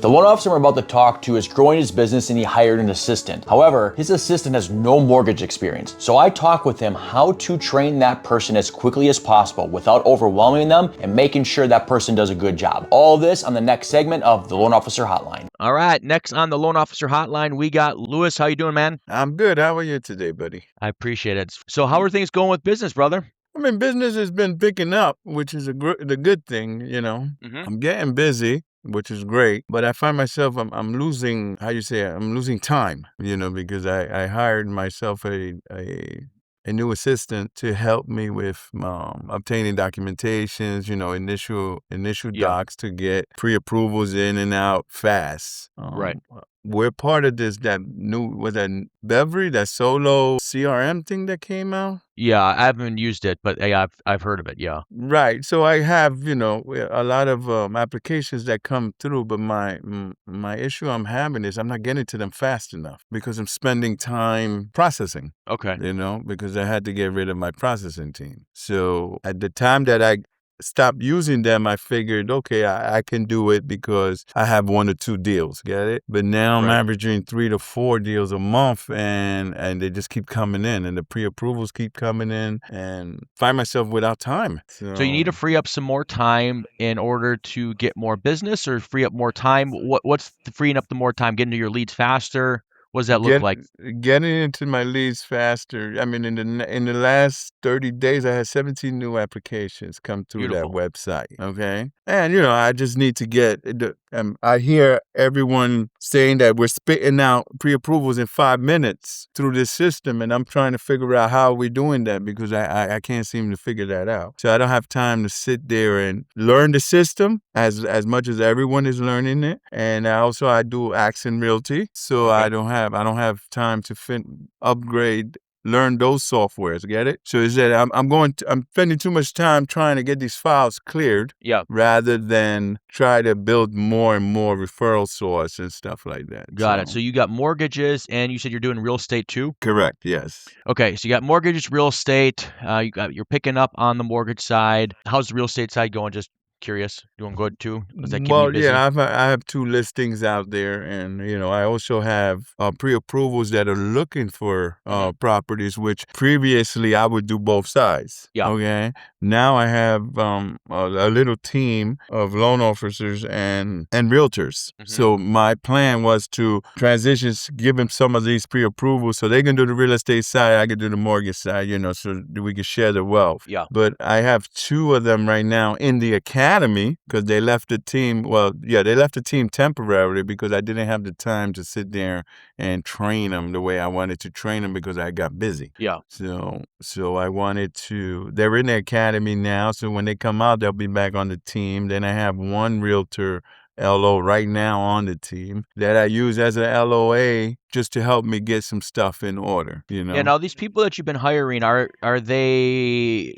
The loan officer I'm about to talk to is growing his business and he hired an assistant. However, his assistant has no mortgage experience. So I talk with him how to train that person as quickly as possible without overwhelming them and making sure that person does a good job. All this on the next segment of the Loan Officer Hotline. All right, next on the Loan Officer Hotline, we got Lewis. How you doing, man? I'm good. How are you today, buddy? I appreciate it. So how are things going with business, brother? I mean, business has been picking up, which is the good thing, you know. I'm getting busy, which is great, but I find myself, I'm losing, I'm losing time, you know, because I hired myself a new assistant to help me with obtaining documentations, you know, initial docs to get pre-approvals in and out fast. Right. We're part of that Beverly, that solo CRM thing that came out. Yeah, I haven't used it, but hey, I've heard of it. Yeah. Right. So I have, you know, a lot of applications that come through, but my issue I'm having is I'm not getting to them fast enough because I'm spending time processing. Okay. You know, because I had to get rid of my processing team. So at the time that I stopped using them, I figured, okay, I can do it because I have 1 or 2 deals, get it? But now I'm averaging 3 to 4 deals a month and they just keep coming in and the pre-approvals keep coming in and find myself without time. So you need to free up some more time in order to get more business or free up more time. What's freeing up the more time? Getting to your leads faster? What does that look like? Getting into my leads faster. I mean, in the last 30 days, I had 17 new applications come through that website. Okay, and you know, I just need to get. I hear everyone saying that we're spitting out pre-approvals in 5 minutes through this system, and I'm trying to figure out how we're doing that because I can't seem to figure that out. So I don't have time to sit there and learn the system as much as everyone is learning it, and I do Accent Realty, so I don't have time to upgrade, learn those softwares. Get it? So is that I'm spending too much time trying to get these files cleared, rather than try to build more and more referral source and stuff like that. Got it. So you got mortgages, and you said you're doing real estate too. Correct. Yes. Okay, so you got mortgages, real estate. You're picking up on the mortgage side. How's the real estate side going? Just curious. Doing good too? Is that keeping you busy? Yeah, I have 2 listings out there, and you know, I also have pre-approvals that are looking for properties, which previously I would do both sides. Yeah. Okay. Now I have a little team of loan officers and realtors. So my plan was to give them some of these pre-approvals so they can do the real estate side, I can do the mortgage side, you know, so we can share the wealth. Yeah. But I have 2 of them right now in the academy because they left the team. Well, yeah, they left the team temporarily because I didn't have the time to sit there and train them the way I wanted to train them because I got busy. Yeah. So I wanted to. They're in the academy now, so when they come out, they'll be back on the team. Then I have 1 realtor LO right now on the team that I use as an LOA just to help me get some stuff in order, you know. Yeah. Now these people that you've been hiring, are they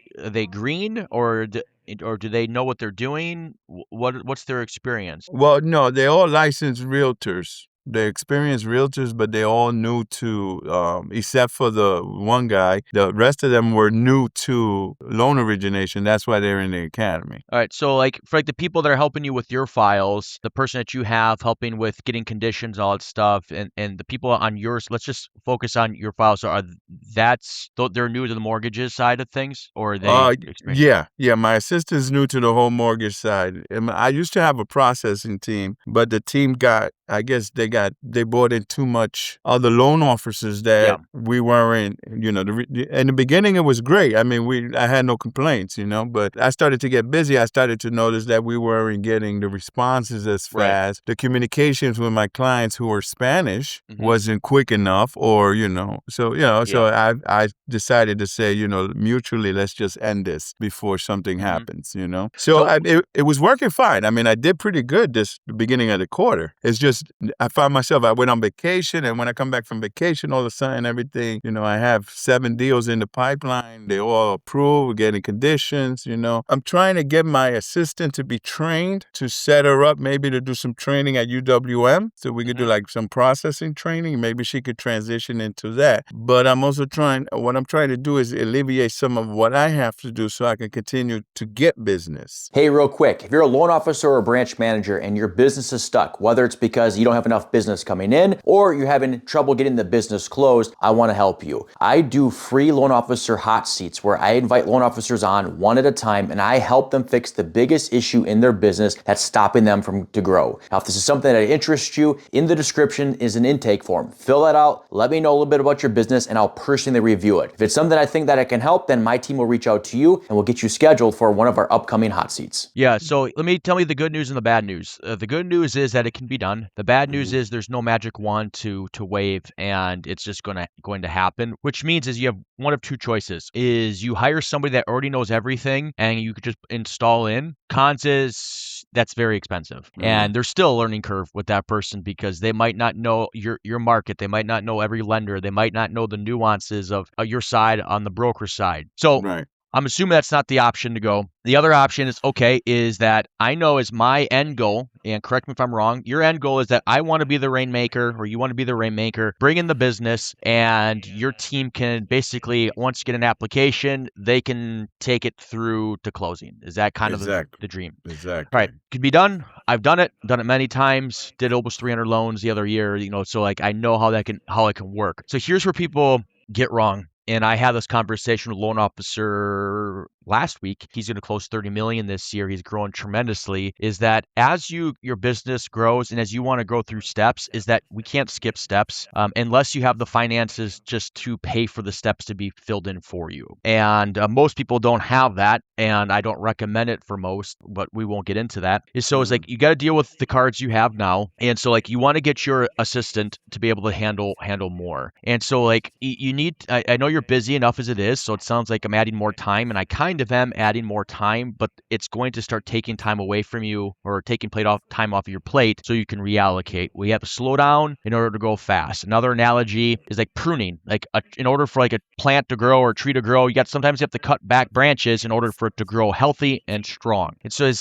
green or do they know what they're doing? What's their experience? Well, no, they're all licensed realtors. They're experienced realtors, but they're all new to, except for the one guy, the rest of them were new to loan origination. That's why they're in the academy. All right. So for the people that are helping you with your files, the person that you have helping with getting conditions, all that stuff, and the people on yours, let's just focus on your files. So they're new to the mortgages side of things, or are they experienced? Yeah. My assistant's new to the whole mortgage side. I used to have a processing team, but the team they brought in too much other loan officers that we weren't, you know, in the beginning it was great. I mean, I had no complaints, you know, but I started to get busy. I started to notice that we weren't getting the responses as fast. The communications with my clients who were Spanish wasn't quick enough, or, you know, so I decided to say, you know, mutually, let's just end this before something happens, you know. So it was working fine. I mean, I did pretty good the beginning of the quarter. It's just I found myself, I went on vacation, and when I come back from vacation, all of a sudden everything, I have 7 deals in the pipeline. They all approved, we're getting conditions, I'm trying to get my assistant to be trained, to set her up, maybe to do some training at UWM, so we could do like some processing training. Maybe she could transition into that. But what I'm trying to do is alleviate some of what I have to do so I can continue to get business. Hey, real quick, if you're a loan officer or a branch manager and your business is stuck, whether it's because you don't have enough business coming in or you're having trouble getting the business closed, I want to help you. I do free loan officer hot seats where I invite loan officers on one at a time and I help them fix the biggest issue in their business that's stopping them to grow. Now, if this is something that interests you, in the description is an intake form. Fill that out, let me know a little bit about your business, and I'll personally review it. If it's something I think that I can help, then my team will reach out to you and we'll get you scheduled for one of our upcoming hot seats. Yeah, so let me tell you the good news and the bad news. The good news is that it can be done. The bad news is there's no magic wand to wave, and it's just going to happen, which means is you have one of two choices. Is you hire somebody that already knows everything and you could just install in. Cons is that's very expensive. And there's still a learning curve with that person because they might not know your market. They might not know every lender. They might not know the nuances of your side on the broker side. So I'm assuming that's not the option to go. The other option is that I know is my end goal, and correct me if I'm wrong, your end goal is that I want to be the rainmaker, or you want to be the rainmaker, bring in the business, and your team can basically, once you get an application, they can take it through to closing. Is that kind of the dream? Exactly. All right, could be done. I've done it many times, did almost 300 loans the other year, so like I know how it can work. So here's where people get wrong. And I had this conversation with a loan officer last week. He's going to close 30 million this year. He's growing tremendously. Is that as your business grows and as you want to go through steps, is that we can't skip steps unless you have the finances just to pay for the steps to be filled in for you. And most people don't have that, and I don't recommend it for most, but we won't get into that. It's like you got to deal with the cards you have now, and so like you want to get your assistant to be able to handle more. And so like you need. I know you're busy enough as it is, so it sounds like I'm adding more time, and I kind of am adding more time, but it's going to start taking time away from you or taking time off of your plate so you can reallocate. We have to slow down in order to go fast. Another analogy is like pruning. Like in order for like a plant to grow or a tree to grow, sometimes you have to cut back branches in order for it to grow healthy and strong. And so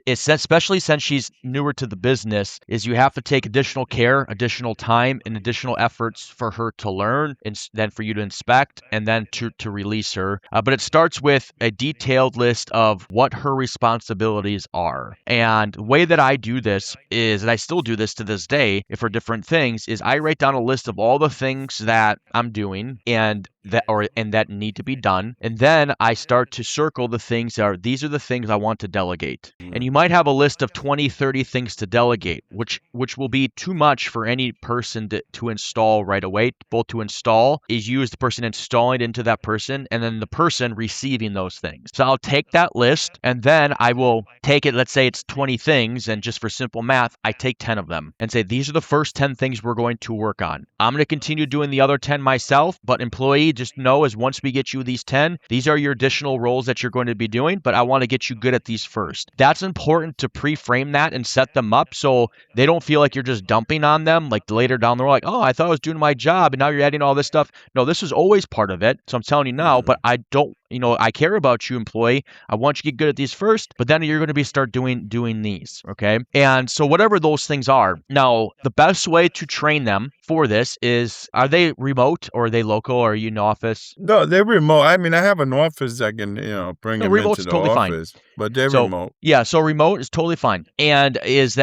especially since she's newer to the business, is you have to take additional care, additional time, and additional efforts for her to learn, and then for you to inspect, and then to release her. But it starts with a detailed list of what her responsibilities are. And the way that I do this is, and I still do this to this day for different things, is I write down a list of all the things that I'm doing and that need to be done. And then I start to circle the things these are the things I want to delegate. And you might have a list of 20, 30 things to delegate, which will be too much for any person to install right away. Both to install is use the person installing it into that person, and then the person receiving those things. So I'll take that list, and then I will take it, let's say it's 20 things, and just for simple math, I take 10 of them and say, these are the first 10 things we're going to work on. I'm going to continue doing the other 10 myself, but employee, just know is once we get you these 10, these are your additional roles that you're going to be doing, but I want to get you good at these first. That's important to pre-frame that and set them up so they don't feel like you're just dumping on them, like later down the road, like, oh, I thought I was doing my job, and now you're adding all this stuff. No, this was always part of it. So I'm telling you now, but I don't, I care about you, employee. I want you to get good at these first, but then you're going to start doing these, okay? And so whatever those things are. Now, the best way to train them for this is, are they remote or are they local, or are you in office? No, they're remote. I mean, I have an office I can, bring them into the office, but they're remote. Yeah, so remote is totally fine. And is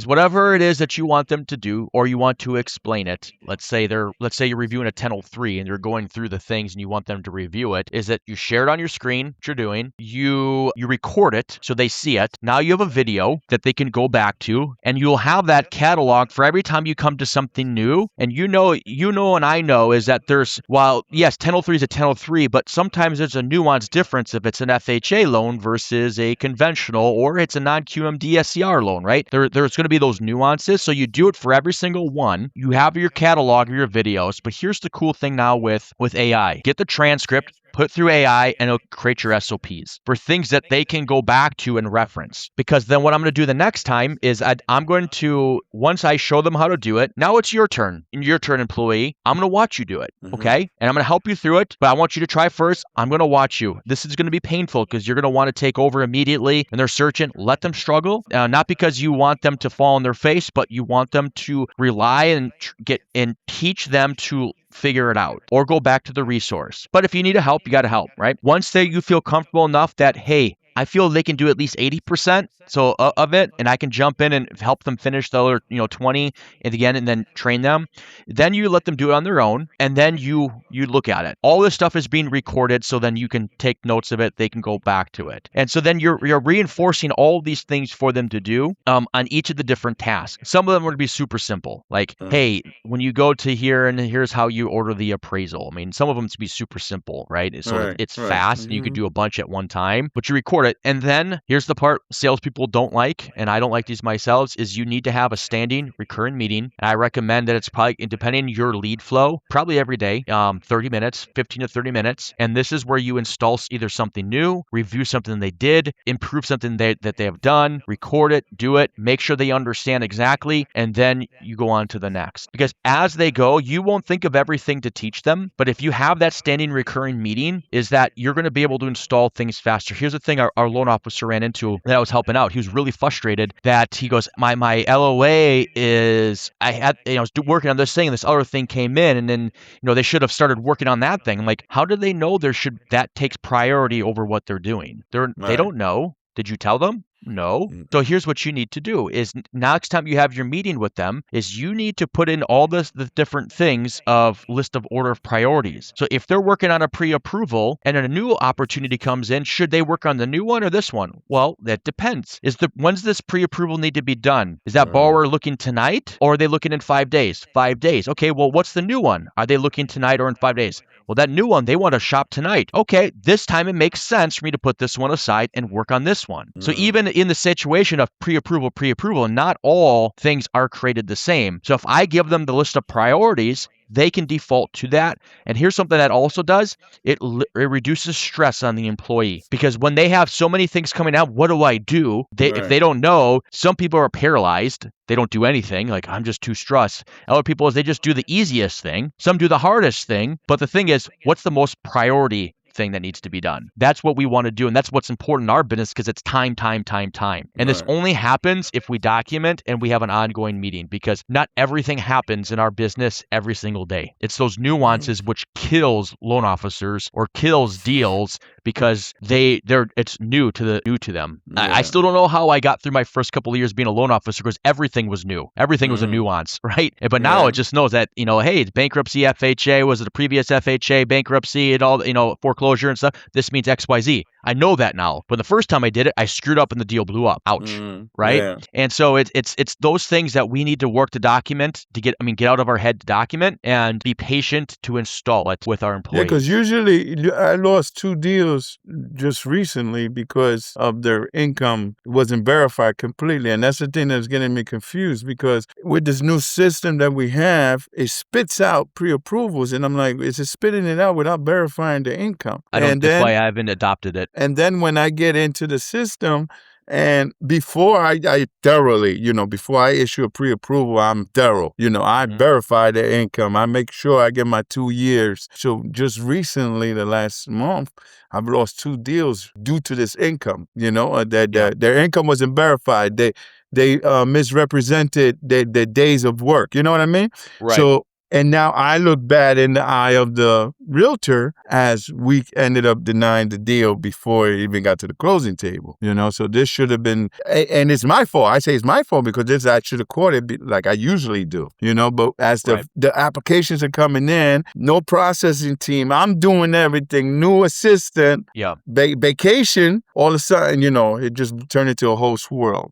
whatever it is that you want them to do, or you want to explain it. Let's say you're reviewing a 1003 and you're going through the things and you want them to review it, is that you share it on your screen, what you're doing, you record it so they see it. Now you have a video that they can go back to, and you'll have that catalog for every time you come to something new. And and I know is that yes, 1003 is a 1003, but sometimes there's a nuanced difference if it's an FHA loan versus a conventional, or it's a non-QMD SCR loan, right? There's going to be those nuances. So you do it for every single one. You have your catalog of your videos, but here's the cool thing now with AI. Get the transcript, put it through AI, and it'll create your SOPs for things that they can go back to and reference. Because then what I'm going to do the next time is I'm going to, once I show them how to do it, now it's your turn, employee. I'm going to watch you do it, okay? And I'm going to help you through it, but I want you to try first. I'm going to watch you. This is going to be painful because you're going to want to take over immediately, and they're searching. Let them struggle, not because you want them to fall on their face, but you want them to rely and teach them to figure it out or go back to the resource. But if you need help, you got to help, right? Once you feel comfortable enough that, hey, I feel they can do at least 80% of it, and I can jump in and help them finish the other 20 at the end and then train them. Then you let them do it on their own, and then you look at it. All this stuff is being recorded, so then you can take notes of it. They can go back to it. And so then you're reinforcing all these things for them to do on each of the different tasks. Some of them would be super simple, like, hey, when you go to here, and here's how you order the appraisal. I mean, some of them to be super simple, right? So it's fast, and you could do a bunch at one time, but you record it. And then here's the part salespeople don't like, and I don't like these myself, is you need to have a standing recurring meeting. And I recommend that it's probably, depending on your lead flow, probably every day, 30 minutes, 15 to 30 minutes. And this is where you install either something new, review something they did, improve something that they have done, record it, do it, make sure they understand exactly, and then you go on to the next. Because as they go, you won't think of everything to teach them, but if you have that standing recurring meeting, is that you're going to be able to install things faster. Here's the thing our loan officer ran into that I was helping out. He was really frustrated that he goes, my LOA is, I was working on this thing, and this other thing came in, and then they should have started working on that thing. I'm like, how do they know that takes priority over what they're doing? They don't know. Did you tell them? No. So here's what you need to do is next time you have your meeting with them is you need to put in all the different things of list of order of priorities. So if they're working on a pre-approval and a new opportunity comes in, should they work on the new one or this one? Well, that depends. When's this pre-approval need to be done? Is that borrower looking tonight, or are they looking in 5 days? 5 days. Okay, well, what's the new one? Are they looking tonight or in 5 days? Well, that new one, they want to shop tonight. Okay, this time it makes sense for me to put this one aside and work on this one. So even in the situation of pre-approval, not all things are created the same. So if I give them the list of priorities, they can default to that. And here's something that also does, it reduces stress on the employee, because when they have so many things coming out, what do I do? If they don't know, some people are paralyzed. They don't do anything, like, I'm just too stressed. Other people they just do the easiest thing. Some do the hardest thing. But the thing is, what's the most priority thing that needs to be done? That's what we want to do, and that's what's important in our business, because it's time. And this only happens if we document and we have an ongoing meeting, because not everything happens in our business every single day. It's those nuances which kills loan officers or kills deals, because it's new to them. I still don't know how I got through my first couple of years being a loan officer, because everything was new. Everything was a nuance, right? But now it just knows that, hey, it's bankruptcy, FHA, was it a previous FHA bankruptcy and all, foreclosure and stuff. This means XYZ. I know that now. But the first time I did it, I screwed up and the deal blew up. Ouch. Right? Yeah. And so it's those things that we need to work to document, to get out of our head to document, and be patient to install it with our employees. Yeah, because usually I lost 2 deals just recently because of their income wasn't verified completely. And that's the thing that's getting me confused, because with this new system that we have, it spits out pre-approvals. And I'm like, is it spitting it out without verifying the income? That's why I haven't adopted it. And then when I get into the system, and before I thoroughly, before I issue a pre-approval, I'm thorough. I verify their income. I make sure I get my 2 years. So just recently, the last month, I've lost 2 deals due to this income. Their income wasn't verified. They misrepresented their days of work. You know what I mean? Right. So. And now I look bad in the eye of the realtor, as we ended up denying the deal before it even got to the closing table, So this should have been, and it's my fault. I say it's my fault because I should have caught it like I usually do, But as the applications are coming in, no processing team, I'm doing everything, new assistant, vacation, all of a sudden, it just turned into a whole swirl,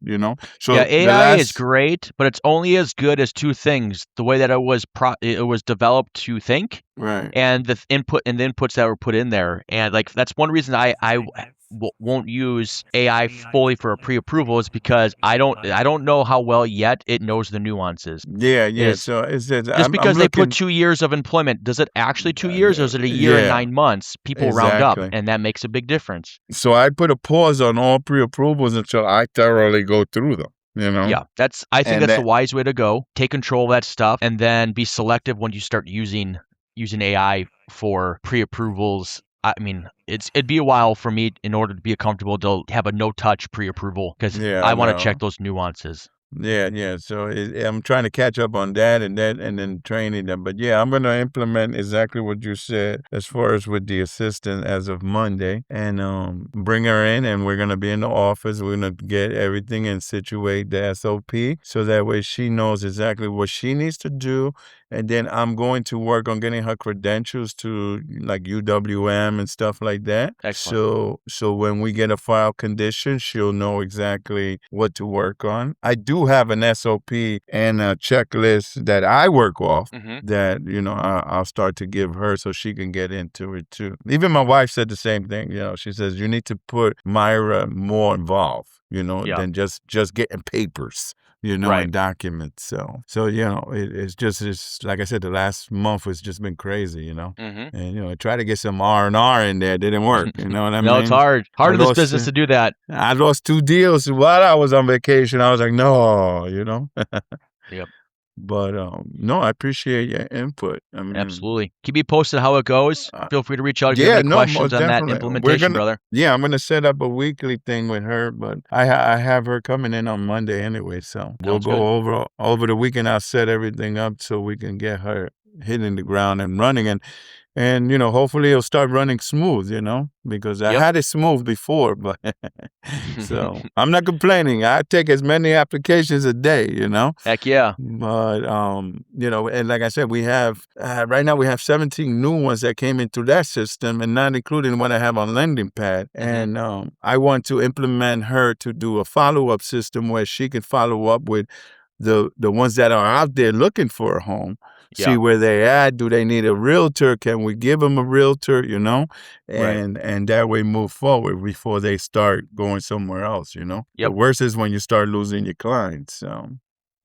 So AI is great, but it's only as good as 2 things: the way that it was developed to think, right, and the inputs that were put in there. And like, that's one reason I won't use AI fully for a pre-approval is because I don't know how well yet it knows the nuances. Yeah. So it says Just I'm because they put looking. 2 years of employment, does it actually 2 years or is it a year and Yeah, 9 months? People round up, exactly. and that makes a big difference. So I put a pause on all pre-approvals until I thoroughly go through them. Yeah, I think And that's the that wise way to go. Take control of that stuff and then be selective when you start using AI for pre-approvals. I mean, it'd be a while for me in order to be comfortable to have a no-touch pre-approval because yeah, I I want to check know. those nuances. Yeah. So I'm trying to catch up on that and then training them. But yeah, I'm going to implement exactly what you said as far as with the assistant as of Monday, and bring her in, and we're going to be in the office. We're going to get everything and situate the SOP so that way she knows exactly what she needs to do. And then I'm going to work on getting her credentials to like UWM and stuff like that. Excellent. So when we get a file condition, she'll know exactly what to work on. I do have an SOP and a checklist that I work off that, I'll start to give her so she can get into it too. Even my wife said the same thing. She says, you need to put Myra more involved, than just getting papers. Right. And documents. So it's like I said, the last month has just been crazy, and, I tried to get some R&R in there. It didn't work. You know what I mean? No, it's hard. Hard in this business to do that. I lost 2 deals while I was on vacation. I was like, no, Yep. But no, I appreciate your input. I mean, Absolutely. Keep me posted how it goes. Feel free to reach out if you have any no, questions most on that definitely. implementation, brother. Yeah, I'm gonna set up a weekly thing with her, but I have her coming in on Monday anyway, so we'll Sounds good. go over the weekend. I'll set everything up so we can get her hitting the ground and running, and hopefully it'll start running smooth, because I Yep. had it smooth before, but so I'm not complaining. I take as many applications a day, Heck yeah. But and like I said, we have right now we have 17 new ones that came into that system, and not including what I have on Lending Pad. And I want to implement her to do a follow-up system where she can follow up with the ones that are out there looking for a home. See where they at. Do they need a realtor? Can we give them a realtor? And that way move forward before they start going somewhere else. Yep. The worst is when you start losing your clients. So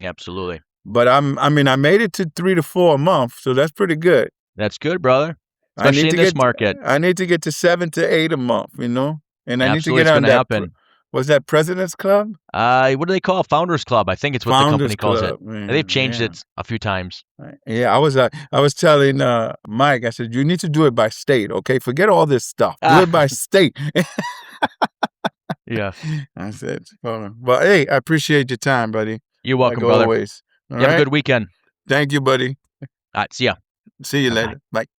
absolutely. But I made it to 3 to 4 a month, so that's pretty good. That's good, brother. Especially in this market. I need to get to 7 to 8 a month. And I need to Absolutely, get it's on gonna that. happen. Was that President's Club? What do they call it? Founders Club? I think it's what the company calls it. Man, They've changed it a few times. Yeah, I was telling Mike, I said, you need to do it by state, okay? Forget all this stuff. Do it by state. Yeah. I said, but hey, I appreciate your time, buddy. You're welcome, like brother. Always. You have a good weekend. Thank you, buddy. All right, see ya. See you Bye-bye. later. Bye.